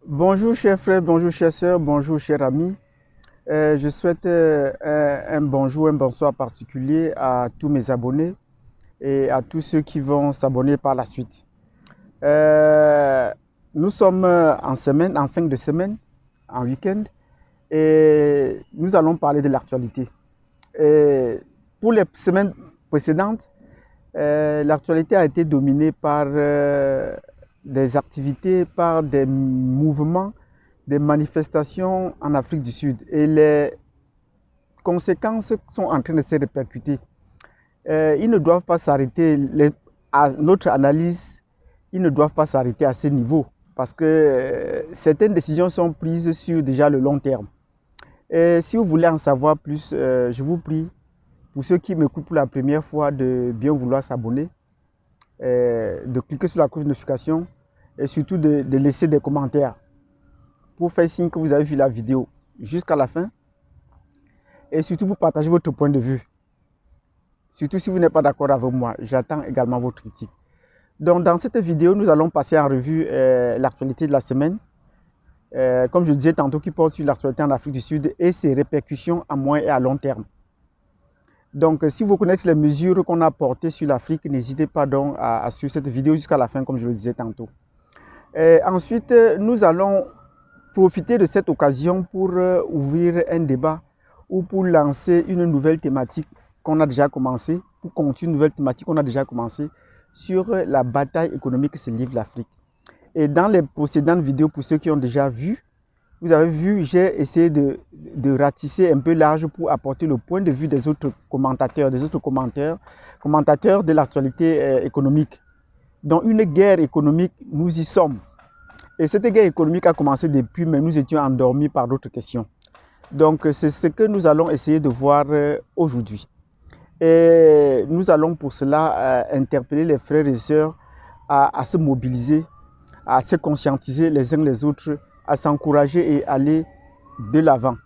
Bonjour chers frères, bonjour chères sœurs, bonjour chers amis. Je souhaite un bonjour, un bonsoir particulier à tous mes abonnés et à tous ceux qui vont s'abonner par la suite. Euh, Nous sommes en semaine, en fin de semaine, en week-end, et nous allons parler de l'actualité. Pour les semaines précédentes, l'actualité a été dominée par des activités, par des mouvements, des manifestations en Afrique du Sud. Et les conséquences sont en train de se répercuter. Ils ne doivent pas s'arrêter, à notre analyse, ils ne doivent pas s'arrêter à ce niveau parce que certaines décisions sont prises sur déjà le long terme. Et si vous voulez en savoir plus, je vous prie, pour ceux qui m'écoutent pour la première fois, de bien vouloir s'abonner, de cliquer sur la cloche de notification et surtout de laisser des commentaires pour faire signe que vous avez vu la vidéo jusqu'à la fin et surtout pour partager votre point de vue. Surtout si vous n'êtes pas d'accord avec moi, j'attends également votre critique. Donc dans cette vidéo, nous allons passer en revue l'actualité de la semaine. Comme je disais tantôt, qui porte sur l'actualité en Afrique du Sud et ses répercussions à moyen et à long terme. Donc, si vous connaissez les mesures qu'on a portées sur l'Afrique, n'hésitez pas donc à suivre cette vidéo jusqu'à la fin, comme je le disais tantôt. Ensuite, nous allons profiter de cette occasion pour ouvrir un débat ou pour lancer une nouvelle thématique qu'on a déjà commencé, pour continuer une nouvelle thématique qu'on a déjà commencé sur la bataille économique que se livre l'Afrique. Et dans les précédentes vidéos, pour ceux qui ont déjà vu, vous avez vu, j'ai essayé de ratisser un peu large pour apporter le point de vue des autres commentateurs, commentateurs de l'actualité économique. Dans une guerre économique, nous y sommes. Et cette guerre économique a commencé depuis, mais nous étions endormis par d'autres questions. Donc, c'est ce que nous allons essayer de voir aujourd'hui. Et nous allons pour cela interpeller les frères et sœurs à se mobiliser, à se conscientiser les uns les autres, à s'encourager et aller de l'avant.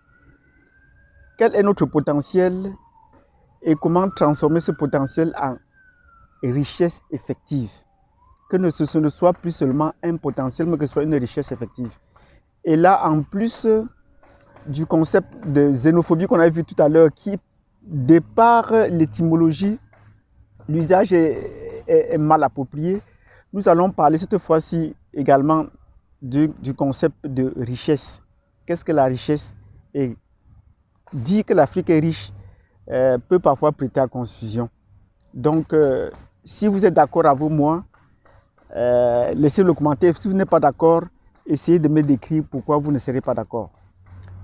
Quel est notre potentiel et comment transformer ce potentiel en richesse effective? Que ce ne soit plus seulement un potentiel, mais que ce soit une richesse effective. Et là, en plus du concept de xénophobie qu'on a vu tout à l'heure, qui, de par l'étymologie, l'usage est mal approprié, nous allons parler cette fois-ci également du concept de richesse. Qu'est-ce que la richesse? Et dire que l'Afrique est riche peut parfois prêter à confusion. Donc, si vous êtes d'accord avec moi, laissez le commentaire. Si vous n'êtes pas d'accord, essayez de me décrire pourquoi vous ne serez pas d'accord.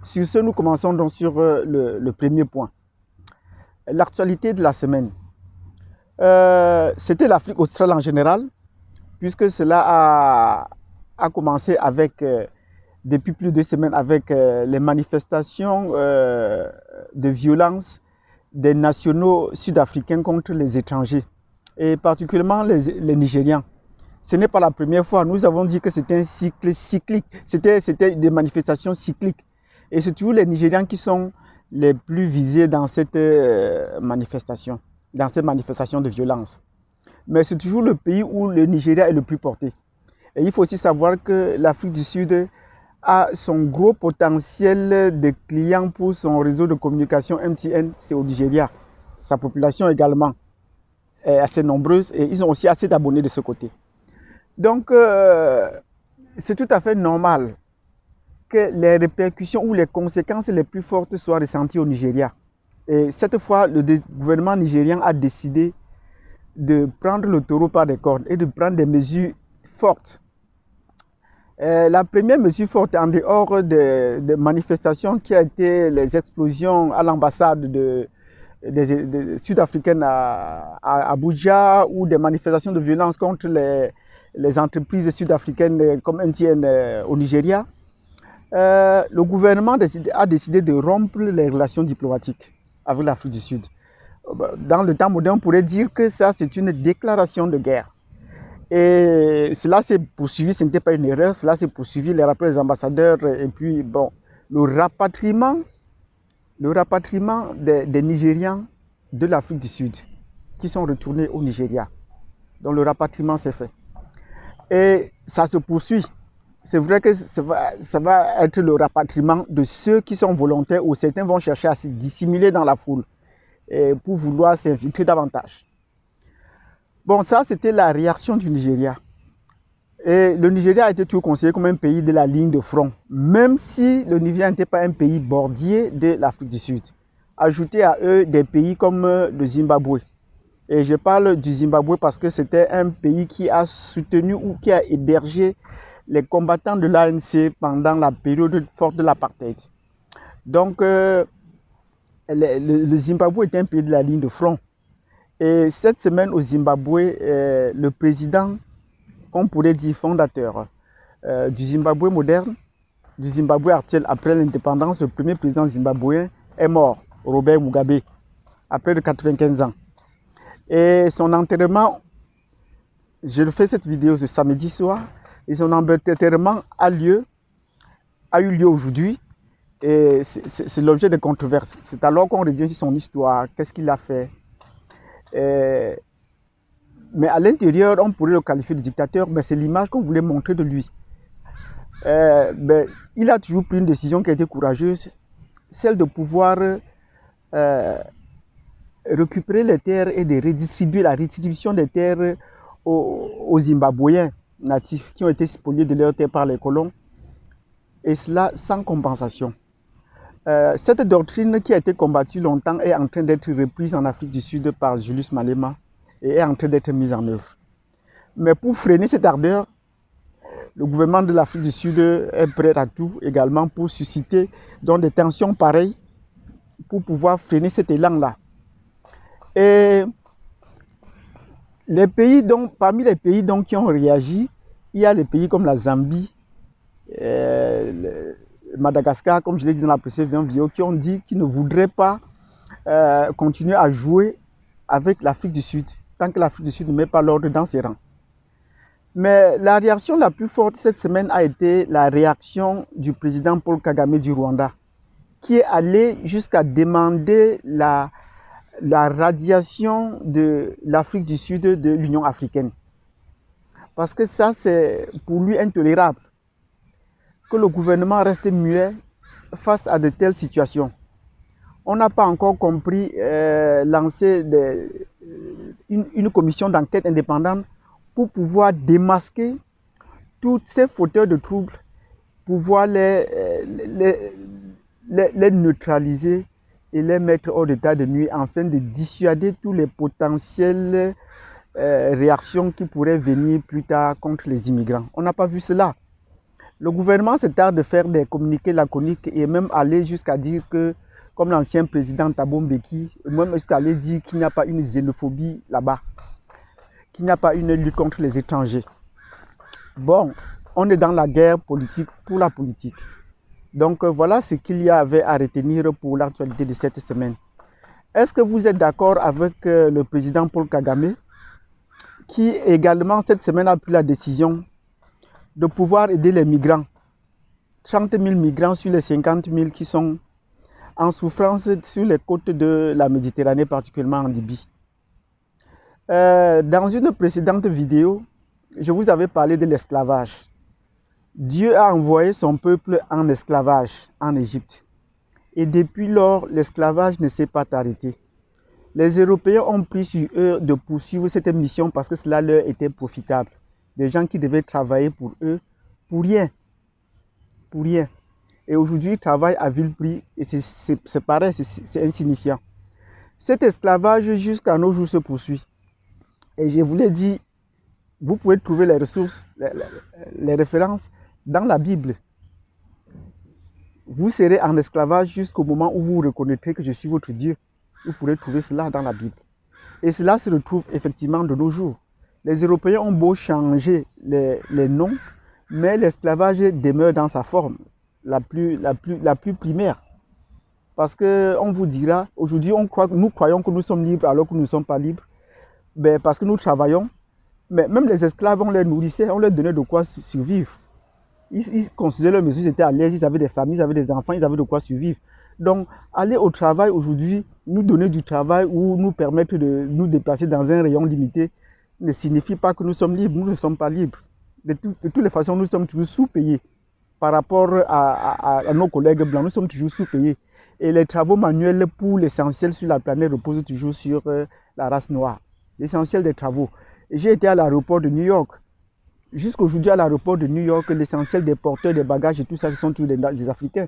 Sur ce, nous commençons donc sur le premier point. L'actualité de la semaine. C'était l'Afrique australe en général, puisque cela a commencé avec, depuis plus de semaines, avec les manifestations de violence des nationaux sud-africains contre les étrangers, et particulièrement les Nigérians. Ce n'est pas la première fois, nous avons dit que c'était un cycle cyclique, c'était des manifestations cycliques. Et c'est toujours les Nigérians qui sont les plus visés dans cette manifestation, dans ces manifestations de violence. Mais c'est toujours le pays où le Nigeria est le plus porté. Et il faut aussi savoir que l'Afrique du Sud a son gros potentiel de clients pour son réseau de communication MTN, c'est au Nigeria. Sa population également est assez nombreuse et ils ont aussi assez d'abonnés de ce côté. Donc, c'est tout à fait normal que les répercussions ou les conséquences les plus fortes soient ressenties au Nigeria. Et cette fois, le gouvernement nigérian a décidé de prendre le taureau par les cornes et de prendre des mesures fortes. La première mesure forte, en dehors des manifestations qui a été les explosions à l'ambassade sud-africaine à Abuja, ou des manifestations de violence contre les entreprises sud-africaines comme MTN au Nigeria, le gouvernement a décidé de rompre les relations diplomatiques avec l'Afrique du Sud. Dans le temps moderne, on pourrait dire que ça, c'est une déclaration de guerre. Et cela s'est poursuivi, ce n'était pas une erreur, cela s'est poursuivi, les rapports des ambassadeurs, et puis bon, le rapatriement des Nigérians de l'Afrique du Sud qui sont retournés au Nigeria. Donc le rapatriement s'est fait. Et ça se poursuit. c'est vrai que ça va être le rapatriement de ceux qui sont volontaires ou certains vont chercher à se dissimuler dans la foule et pour vouloir s'infiltrer davantage. Bon, ça, c'était la réaction du Nigeria. Et le Nigeria a été toujours considéré comme un pays de la ligne de front, même si le Nigeria n'était pas un pays bordier de l'Afrique du Sud. Ajoutez à eux des pays comme le Zimbabwe. Et je parle du Zimbabwe parce que c'était un pays qui a soutenu ou qui a hébergé les combattants de l'ANC pendant la période forte de l'apartheid. Donc, le Zimbabwe est un pays de la ligne de front. Et cette semaine au Zimbabwe, le président, on pourrait dire fondateur du Zimbabwe moderne, du Zimbabwe actuel après l'indépendance, le premier président zimbabwéen est mort, Robert Mugabe, à près de 95 ans. Et son enterrement, je fais cette vidéo ce samedi soir, et son enterrement a eu lieu aujourd'hui. Et c'est l'objet de controverses. C'est alors qu'on revient sur son histoire, qu'est-ce qu'il a fait. Mais à l'intérieur, on pourrait le qualifier de dictateur, mais c'est l'image qu'on voulait montrer de lui. Il a toujours pris une décision qui a été courageuse, celle de pouvoir récupérer les terres et de redistribuer la redistribution des terres aux Zimbabwéens natifs qui ont été spoliés de leurs terres par les colons, et cela sans compensation. Cette doctrine qui a été combattue longtemps est en train d'être reprise en Afrique du Sud par Julius Malema et est en train d'être mise en œuvre. Mais pour freiner cette ardeur, le gouvernement de l'Afrique du Sud est prêt à tout également pour susciter donc, des tensions pareilles pour pouvoir freiner cet élan-là. Et les pays donc, parmi les pays donc, qui ont réagi, il y a les pays comme la Zambie, Madagascar, comme je l'ai dit dans la précédente vidéo, qui ont dit qu'ils ne voudraient pas continuer à jouer avec l'Afrique du Sud, tant que l'Afrique du Sud ne met pas l'ordre dans ses rangs. Mais la réaction la plus forte cette semaine a été la réaction du président Paul Kagame du Rwanda, qui est allé jusqu'à demander la radiation de l'Afrique du Sud de l'Union africaine. Parce que ça, c'est pour lui intolérable. Que le gouvernement reste muet face à de telles situations. On n'a pas encore compris lancer une commission d'enquête indépendante pour pouvoir démasquer tous ces fauteurs de troubles, pouvoir les neutraliser et les mettre hors d'état de nuire afin de dissuader tous les potentielles réactions qui pourraient venir plus tard contre les immigrants. On n'a pas vu cela. Le gouvernement s'est tardé de faire des communiqués laconiques et même aller jusqu'à dire que, comme l'ancien président Thabo Mbeki, même jusqu'à aller dire qu'il n'y a pas une xénophobie là-bas, qu'il n'y a pas une lutte contre les étrangers. Bon, on est dans la guerre politique pour la politique. Donc voilà ce qu'il y avait à retenir pour l'actualité de cette semaine. Est-ce que vous êtes d'accord avec le président Paul Kagame, qui également cette semaine a pris la décision de pouvoir aider les migrants, 30 000 migrants sur les 50 000 qui sont en souffrance sur les côtes de la Méditerranée, particulièrement en Libye. Dans une précédente vidéo, je vous avais parlé de l'esclavage. Dieu a envoyé son peuple en esclavage en Égypte. Et depuis lors, l'esclavage ne s'est pas arrêté. Les Européens ont pris sur eux de poursuivre cette mission parce que cela leur était profitable. Des gens qui devaient travailler pour eux, pour rien. Pour rien. Et aujourd'hui, ils travaillent à vil prix et c'est pareil, c'est insignifiant. Cet esclavage jusqu'à nos jours se poursuit. Et je vous l'ai dit, vous pouvez trouver les ressources, les références dans la Bible. Vous serez en esclavage jusqu'au moment où vous reconnaîtrez que je suis votre Dieu. Vous pourrez trouver cela dans la Bible. Et cela se retrouve effectivement de nos jours. Les Européens ont beau changer les noms, mais l'esclavage demeure dans sa forme la plus primaire. Parce qu'on vous dira, aujourd'hui nous croyons que nous sommes libres alors que nous ne sommes pas libres. Ben, parce que nous travaillons, mais même les esclaves, on les nourrissait, on leur donnait de quoi survivre. Ils considéraient leurs mesures, ils étaient à l'aise, ils avaient des familles, ils avaient des enfants, ils avaient de quoi survivre. Donc, aller au travail aujourd'hui, nous donner du travail ou nous permettre de nous déplacer dans un rayon limité, ne signifie pas que nous sommes libres. Nous ne sommes pas libres. de toutes les façons, nous sommes toujours sous-payés par rapport à nos collègues blancs. Nous sommes toujours sous-payés. Et les travaux manuels, pour l'essentiel sur la planète, reposent toujours sur la race noire. L'essentiel des travaux. J'ai été à l'aéroport de New York. Jusqu'aujourd'hui, à l'aéroport de New York, l'essentiel des porteurs, des bagages et tout ça, ce sont tous des Africains.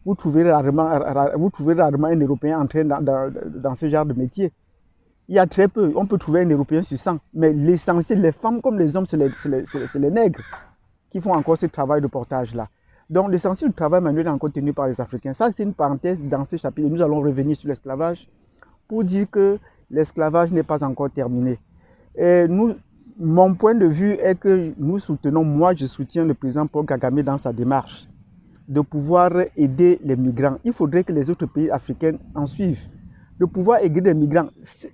Vous trouverez rarement un Européen entré dans ce genre de métier. Il y a très peu. On peut trouver un Européen sur 100. Mais l'essentiel, les femmes comme les hommes, c'est les nègres qui font encore ce travail de portage-là. Donc, l'essentiel du travail manuel est encore tenu par les Africains. Ça, c'est une parenthèse dans ce chapitre. Nous allons revenir sur l'esclavage pour dire que l'esclavage n'est pas encore terminé. Et mon point de vue est que nous soutenons, moi je soutiens le président Paul Kagame dans sa démarche de pouvoir aider les migrants. Il faudrait que les autres pays africains en suivent. De pouvoir aider les migrants.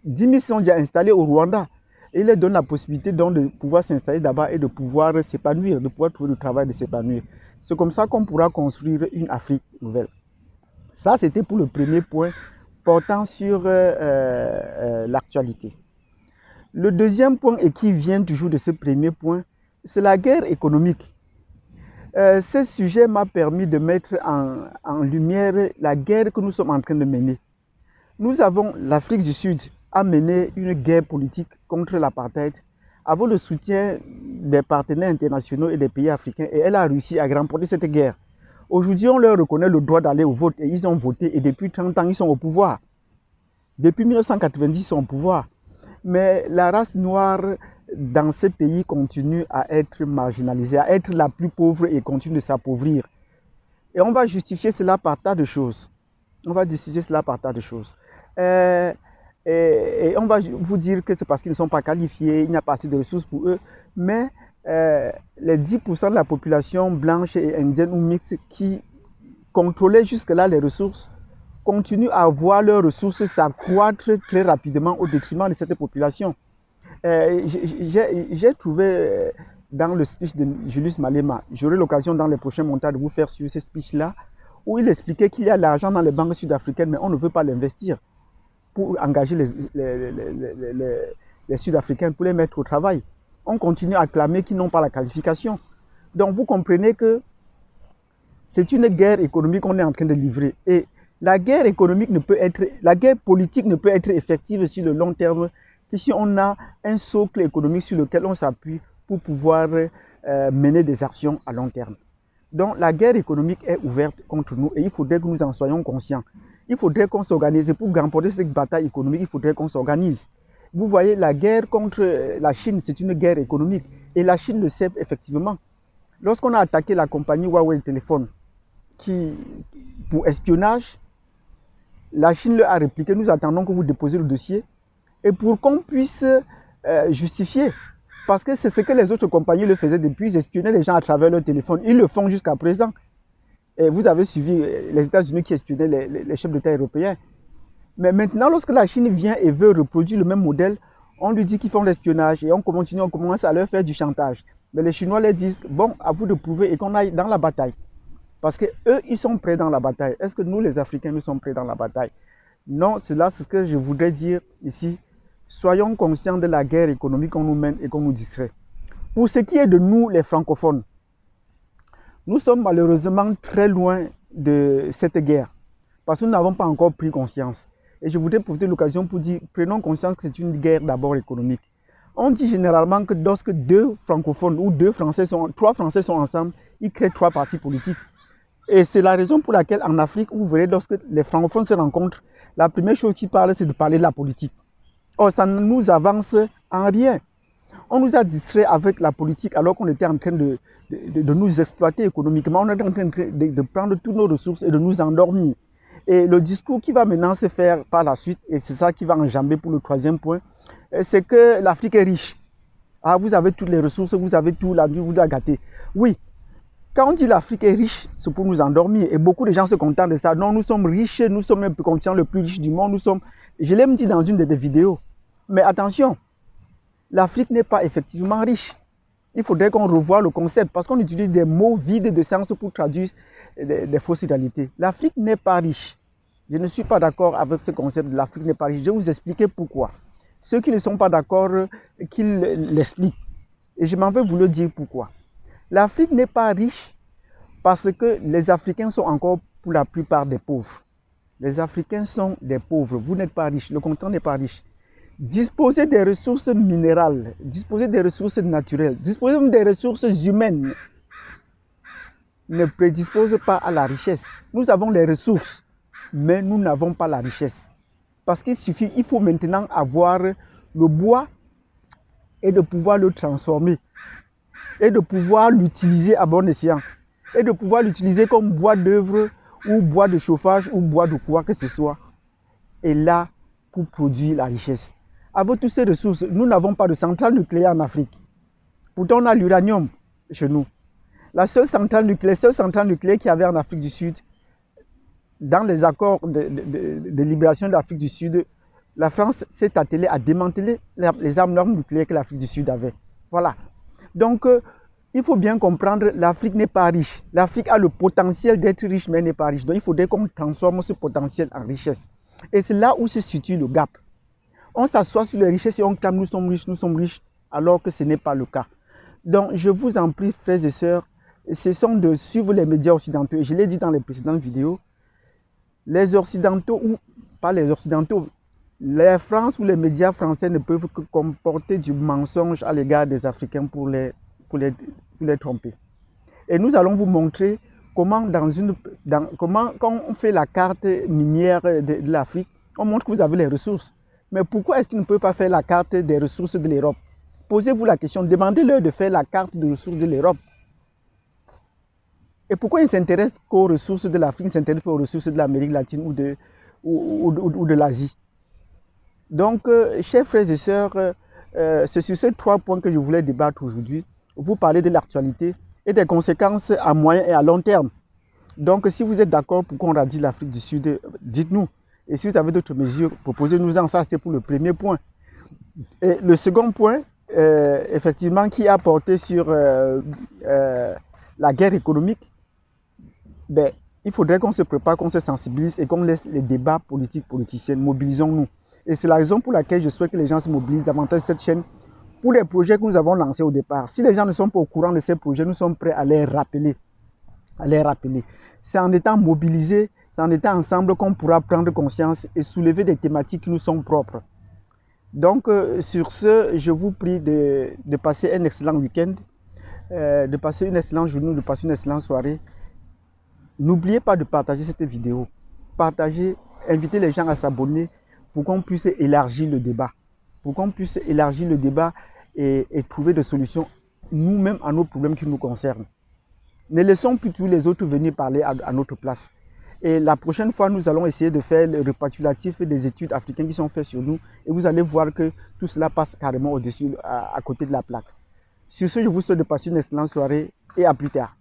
10 000 sont déjà installés au Rwanda. Et il leur donne la possibilité donc de pouvoir s'installer là-bas et de pouvoir s'épanouir, de pouvoir trouver du travail, de s'épanouir. C'est comme ça qu'on pourra construire une Afrique nouvelle. Ça, c'était pour le premier point portant sur l'actualité. Le deuxième point, et qui vient toujours de ce premier point, c'est la guerre économique. Ce sujet m'a permis de mettre en lumière la guerre que nous sommes en train de mener. Nous avons, l'Afrique du Sud a mené une guerre politique contre l'apartheid avec le soutien des partenaires internationaux et des pays africains, et elle a réussi à remporter cette guerre. Aujourd'hui, on leur reconnaît le droit d'aller au vote et ils ont voté, et depuis 30 ans, ils sont au pouvoir. Depuis 1990, ils sont au pouvoir. Mais la race noire dans ces pays continue à être marginalisée, à être la plus pauvre et continue de s'appauvrir. Et on va justifier cela par tas de choses. On va justifier cela par tas de choses. Et on va vous dire que c'est parce qu'ils ne sont pas qualifiés, il n'y a pas assez de ressources pour eux. Mais les 10% de la population blanche et indienne ou mixte qui contrôlaient jusque-là les ressources continuent à voir leurs ressources s'accroître très rapidement au détriment de cette population. J'ai trouvé dans le speech de Julius Malema, j'aurai l'occasion dans les prochains montages de vous faire suivre ce speech-là, où il expliquait qu'il y a l'argent dans les banques sud-africaines, mais on ne veut pas l'investir pour engager les Sud-Africains, pour les mettre au travail. On continue à clamer qu'ils n'ont pas la qualification. Donc vous comprenez que c'est une guerre économique qu'on est en train de livrer. Et la guerre économique ne peut être, la guerre politique ne peut être effective sur le long terme que si on a un socle économique sur lequel on s'appuie pour pouvoir mener des actions à long terme. Donc la guerre économique est ouverte contre nous et il faudrait que nous en soyons conscients. Il faudrait qu'on s'organise. Pour remporter cette bataille économique, il faudrait qu'on s'organise. Vous voyez, la guerre contre la Chine, c'est une guerre économique. Et la Chine le sait effectivement. Lorsqu'on a attaqué la compagnie Huawei Téléphone pour espionnage, la Chine leur a répliqué, nous attendons que vous déposiez le dossier. Et pour qu'on puisse justifier, parce que c'est ce que les autres compagnies le faisaient depuis, ils espionnaient les gens à travers leur téléphone. Ils le font jusqu'à présent. Et vous avez suivi les États-Unis qui espionnaient les chefs d'État européens. Mais maintenant, lorsque la Chine vient et veut reproduire le même modèle, on lui dit qu'ils font l'espionnage et on commence à leur faire du chantage. Mais les Chinois leur disent, bon, à vous de prouver et qu'on aille dans la bataille. Parce qu'eux, ils sont prêts dans la bataille. Est-ce que nous, les Africains, nous sommes prêts dans la bataille? Non, c'est là ce que je voudrais dire ici. Soyons conscients de la guerre économique qu'on nous mène et qu'on nous distrait. Pour ce qui est de nous, les francophones, nous sommes malheureusement très loin de cette guerre. Parce que nous n'avons pas encore pris conscience. Et je voudrais profiter de l'occasion pour dire, prenons conscience que c'est une guerre d'abord économique. On dit généralement que lorsque deux francophones ou trois Français sont ensemble, ils créent trois partis politiques. Et c'est la raison pour laquelle en Afrique, vous verrez, lorsque les francophones se rencontrent, la première chose qu'ils parlent, c'est de parler de la politique. Or, ça ne nous avance en rien. On nous a distraits avec la politique alors qu'on était en train de nous exploiter économiquement. On était en train de prendre toutes nos ressources et de nous endormir. Et le discours qui va maintenant se faire par la suite, et c'est ça qui va enjamber pour le troisième point, c'est que l'Afrique est riche. Ah, vous avez toutes les ressources, vous avez tout, la vie vous a gâté. Oui, quand on dit l'Afrique est riche, c'est pour nous endormir. Et beaucoup de gens se contentent de ça. Non, nous sommes riches, nous sommes le continent le plus riche du monde. Je l'ai dit dans une des vidéos. Mais attention, l'Afrique n'est pas effectivement riche. Il faudrait qu'on revoie le concept parce qu'on utilise des mots vides de sens pour traduire des fausses réalités. L'Afrique n'est pas riche. Je ne suis pas d'accord avec ce concept de l'Afrique n'est pas riche. Je vais vous expliquer pourquoi. Ceux qui ne sont pas d'accord, qu'ils l'expliquent. Et je m'en vais vous le dire pourquoi. L'Afrique n'est pas riche parce que les Africains sont encore pour la plupart des pauvres. Les Africains sont des pauvres. Vous n'êtes pas riches. Le continent n'est pas riche. Disposer des ressources minérales, disposer des ressources naturelles, disposer même des ressources humaines ne prédispose pas à la richesse. Nous avons les ressources, mais nous n'avons pas la richesse. Parce il faut maintenant avoir le bois et de pouvoir le transformer et de pouvoir l'utiliser à bon escient et de pouvoir l'utiliser comme bois d'œuvre ou bois de chauffage ou bois de quoi que ce soit. Et là, pour produire la richesse. Avec toutes ces ressources, nous n'avons pas de centrale nucléaire en Afrique. Pourtant, on a l'uranium chez nous. La seule centrale nucléaire qu'il y avait en Afrique du Sud, dans les accords de libération de l'Afrique du Sud, la France s'est attelée à démanteler les armes nucléaires que l'Afrique du Sud avait. Voilà. Donc, il faut bien comprendre, l'Afrique n'est pas riche. L'Afrique a le potentiel d'être riche, mais elle n'est pas riche. Donc, il faudrait qu'on transforme ce potentiel en richesse. Et c'est là où se situe le gap. On s'assoit sur les richesses et on clame nous sommes riches, alors que ce n'est pas le cas. Donc, je vous en prie, frères et sœurs, ce sont de suivre les médias occidentaux. Et je l'ai dit dans les précédentes vidéos, les Occidentaux, ou pas les Occidentaux, la France ou les médias français ne peuvent que comporter du mensonge à l'égard des Africains pour les tromper. Et nous allons vous montrer comment, quand on fait la carte minière de l'Afrique, on montre que vous avez les ressources. Mais pourquoi est-ce qu'ils ne peuvent pas faire la carte des ressources de l'Europe? Posez-vous la question, demandez-leur de faire la carte des ressources de l'Europe. Et pourquoi ils ne s'intéressent qu'aux ressources de l'Afrique, ils ne s'intéressent pas aux ressources de l'Amérique latine ou de l'Asie? Donc, chers frères et sœurs, c'est sur ces 3 points que je voulais débattre aujourd'hui. Vous parler de l'actualité et des conséquences à moyen et à long terme. Donc, si vous êtes d'accord pour qu'on radie l'Afrique du Sud, dites-nous. Et si vous avez d'autres mesures, proposez-nous-en. Ça, c'était pour le premier point. Et le second point, effectivement, qui a porté sur la guerre économique, ben, il faudrait qu'on se prépare, qu'on se sensibilise et qu'on laisse les débats politiciens. Mobilisons-nous. Et c'est la raison pour laquelle je souhaite que les gens se mobilisent davantage sur cette chaîne pour les projets que nous avons lancés au départ. Si les gens ne sont pas au courant de ces projets, nous sommes prêts à les rappeler. C'est en étant mobilisés, c'est en étant ensemble qu'on pourra prendre conscience et soulever des thématiques qui nous sont propres. Donc, sur ce, je vous prie de passer un excellent week-end, de passer une excellente journée, de passer une excellente soirée. N'oubliez pas de partager cette vidéo. Partagez, invitez les gens à s'abonner pour qu'on puisse élargir le débat. Pour qu'on puisse élargir le débat et trouver des solutions nous-mêmes à nos problèmes qui nous concernent. Ne laissons plus tous les autres venir parler à notre place. Et la prochaine fois, nous allons essayer de faire le récapitulatif des études africaines qui sont faites sur nous. Et vous allez voir que tout cela passe carrément au-dessus, à côté de la plaque. Sur ce, je vous souhaite de passer une excellente soirée et à plus tard.